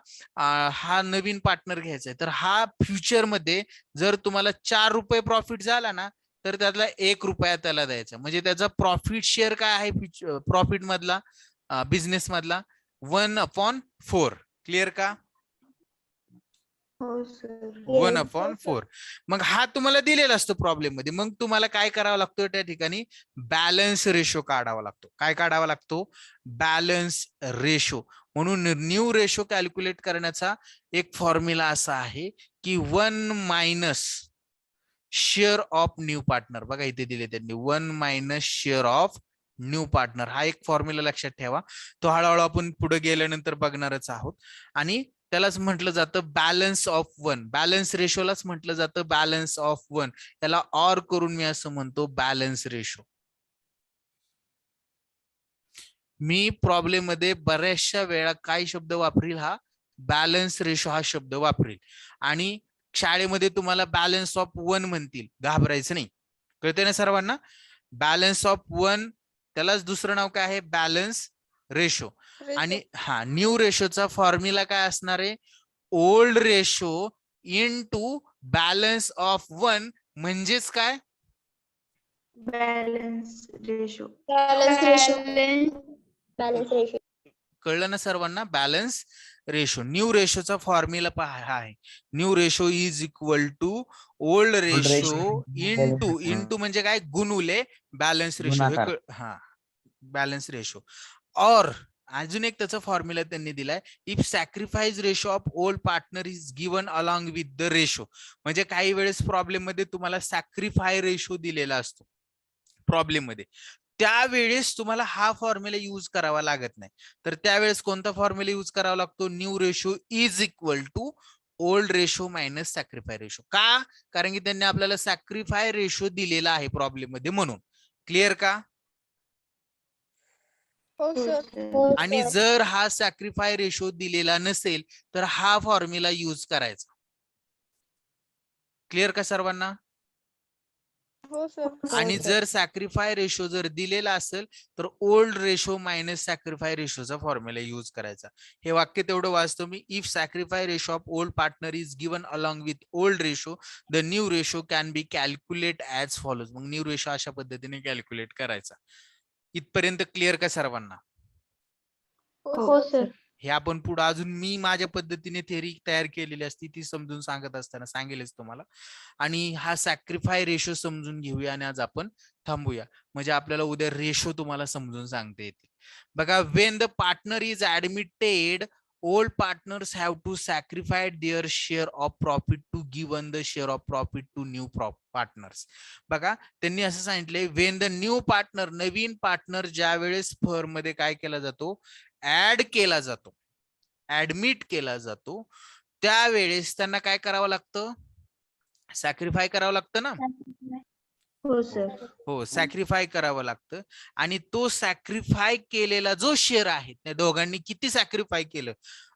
हा नवीन पार्टनर घ्यायचा आहे तर हा फ्युचर मध्ये जर तुम्हाला 4 रुपये प्रॉफिट झाला ना तर त्यातला 1 रुपया त्याला द्यायचा. म्हणजे त्याचा प्रॉफिट शेअर काय आहे प्रॉफिट मधला, बिझनेस मधला, 1/4. क्लिअर का? हो सर. 1/4. मग हा तुम्हाला दिलेला असतो प्रॉब्लेम मध्ये. मग तुम्हाला काय करावं लागतं त्या ठिकाणी, बॅलन्स रेशो काढावा लागतो. काय काढावा लागतो? Balance ratio. म्हणून न्यू रेशो कॅल्क्युलेट करण्याचा एक फॉर्म्युला असा आहे की 1 - शेअर ऑफ न्यू पार्टनर. बघा इथे दिले त्यांनी 1 - शेअर ऑफ न्यू पार्टनर. हा एक फॉर्म्युला लक्षात ठेवा. तो हळूहळू आपण पुढे गेल्यानंतर बघणारच आहोत. आणि त्यालाच म्हटलं जातं बॅलन्स ऑफ 1. बॅलन्स रेशोलाच म्हटलं जातं बॅलन्स ऑफ 1. त्याला ऑर करून मी असं म्हणतो बॅलन्स रेशो. मी प्रॉब्लेम मध्ये बऱ्याचशा वेळा काय शब्द वापरील, हा बॅलन्स रेशो हा शब्द वापरील. आणि शाळेमध्ये तुम्हाला बॅलन्स ऑफ 1 म्हणतील, घाबरायचं नाही. कळते ना सर्वांना? बॅलन्स ऑफ 1 त्यालाच दुसरं नाव काय आहे, बॅलन्स रेशो. आणि हा न्यू रेशोचा फॉर्म्युला काय असणार आहे, old ratio into balance of 1 म्हणजेच काय, बॅलन्स रेशो. कळलं ना सर्वांना? Balance ratio. न्यू रेशोचा फॉर्म्युला पहा आहे, new ratio is equal to old ratio into म्हणजे काय, गुणुले बॅलन्स रेशो. हा बॅलन्स रेशो. और अजून एक त्याचा फॉर्म्युला त्यांनी दिलाय, if sacrifice ratio of old partner is given along with the ratio. म्हणजे काही वेळेस प्रॉब्लेम मध्ये तुम्हाला सॅक्रिफाय रेशो दिलेला असतो प्रॉब्लेम मध्ये, त्यावेळेस तुम्हाला हा फॉर्म्युला यूज करावा लागत नाही. तर त्यावेळेस कोणता फॉर्म्युला यूज करावा लागतो? New ratio is equal to old ratio minus sacrifice ratio. का? कारण की त्यांनी आपल्याला सॅक्रिफाय रेशो दिलेला आहे प्रॉब्लेम मध्ये म्हणून. क्लिअर का? हो हो सर. सर. आणि जर हा सॅक्रिफाय रेशो दिलेला नसेल तर हा फॉर्म्युला यूज करायचा. क्लिअर का सर्वांना? हो सर. आणि जर सॅक्रिफाय रेशो जर दिलेला असेल तर ओल्ड रेशो मायनस सॅक्रिफाय रेशोचा फॉर्म्युला यूज करायचा. हे वाक्य तेवढं वाचतो मी. If sacrifice ratio of old partner is given along with old ratio the new ratio can be calculate as follows. मग न्यू रेशो अशा पद्धतीने कॅल्क्युलेट करायचा. इथपर्यंत क्लिअर का सर्वांना? हो सर. हे आपण पुढे अजून मी माझ्या पद्धतीने थेअरी तयार केलेली असती ती समजून सांगत असताना सांगेलच तुम्हाला. आणि हा सॅक्रिफाय रेशो समजून घेऊया आणि आज आपण थांबूया. म्हणजे आपल्याला उद्या रेशो तुम्हाला समजून सांगता येतील. बघा, when the partner is admitted old partners have to sacrifice their share of profit to given the share of profit to new partners. बघा, त्यांनी असं सांगितलंय, वेन द न्यू पार्टनर, नवीन पार्टनर ज्या वेळेस फर्म मध्ये काय केला जातो? ऍड केला जातो, ऍडमिट केला जातो, त्यावेळेस त्यांना काय करावं लागतं? सॅक्रिफाय करावं लागतं ना. हो सर. हो, सॅक्रिफाय करावं लागतं. आणि तो सॅक्रिफाय केलेला जो शेअर आहे त्या दोघांनी किती सॅक्रिफाय केलं,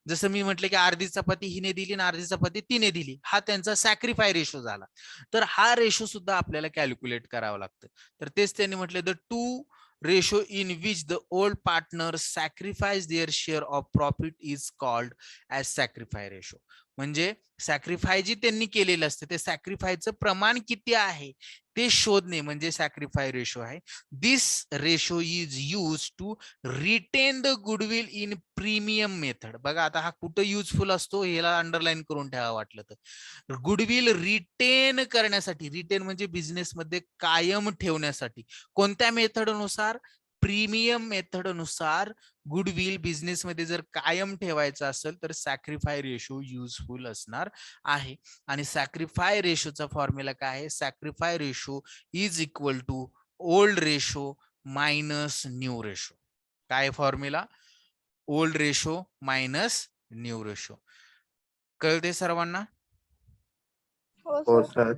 जसं मी म्हटलं की अर्धी चपाती हिने दिली आणि अर्धी चपाती तिने दिली, हा त्यांचा सॅक्रिफाय रेशो झाला. तर हा रेशो सुद्धा आपल्याला कॅल्क्युलेट करावा लागतं. तर तेच त्यांनी म्हटलं, the two ratio in which the old partner sacrifice their share of profit is called as sacrifice ratio. म्हणजे सॅक्रिफाय जी त्यांनी केलेलं असतं ते सॅक्रिफायचं प्रमाण किती आहे ते शोधणे म्हणजे सॅक्रिफाय रेशो आहे. This ratio is use to retain the goodwill in premium method. बघा, आता हा कुठं युजफुल असतो याला अंडरलाईन करून ठेवा वाटलं तर. गुडविल रिटेन करण्यासाठी, रिटेन म्हणजे बिझनेस मध्ये कायम ठेवण्यासाठी. कोणत्या मेथडनुसार? प्रीमियम मेथडनुसार गुडविल बिझनेस मध्ये जर कायम ठेवायचं असेल तर सॅक्रिफाय रेशो युजफुल असणार आहे. आणि सॅक्रिफाय रेशोचा फॉर्म्युला काय आहे? Sacrifice ratio is equal to old ratio minus new ratio. काय formula? Old ratio minus new ratio. कळते सर्वांना? हो sir.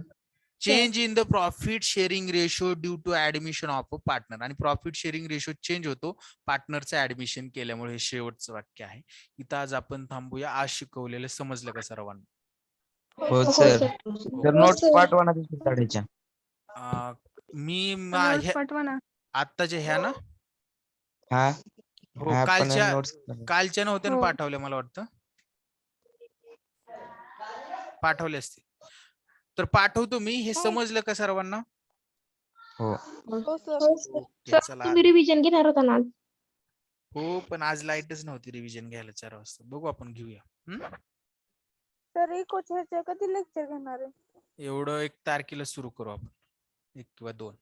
Change in the profit sharing ratio due to admission of a partner. आणि profit sharing ratio change होतो पार्टनरचं admission केल्यामुळे. हे शेवटचं वाक्य आहे. इथं आज आपण थांबूया. आज शिकवलेलं समजलं का सर्वांना? हो सर. तर नोट्स सर. पाठवा ना तिथे शाळेच्या. मी पाठवा ना. आत्ताच्या ह्या ना? हा हो, हा, पण कालच्या नोट्स कालच्या नव्हत्या ना हो. पाठवल्या, मला वाटतं पाठवले असते. तर पाठवतो मी. हे समजलं का सर्वांना? हो. हो सर. ओके, चला. तुम्ही रिव्हिजन घेणार होता ना आज? हो, पण आज लाईटच नव्हती रिव्हिजन घ्यायला 4 वाजता. बघू आपण घेऊया. सर इकोच ह्याचे कधी लेक्चर घेणार आहे? एवढं 1 तारखेला सुरू करू आपण, 1 किंवा 2.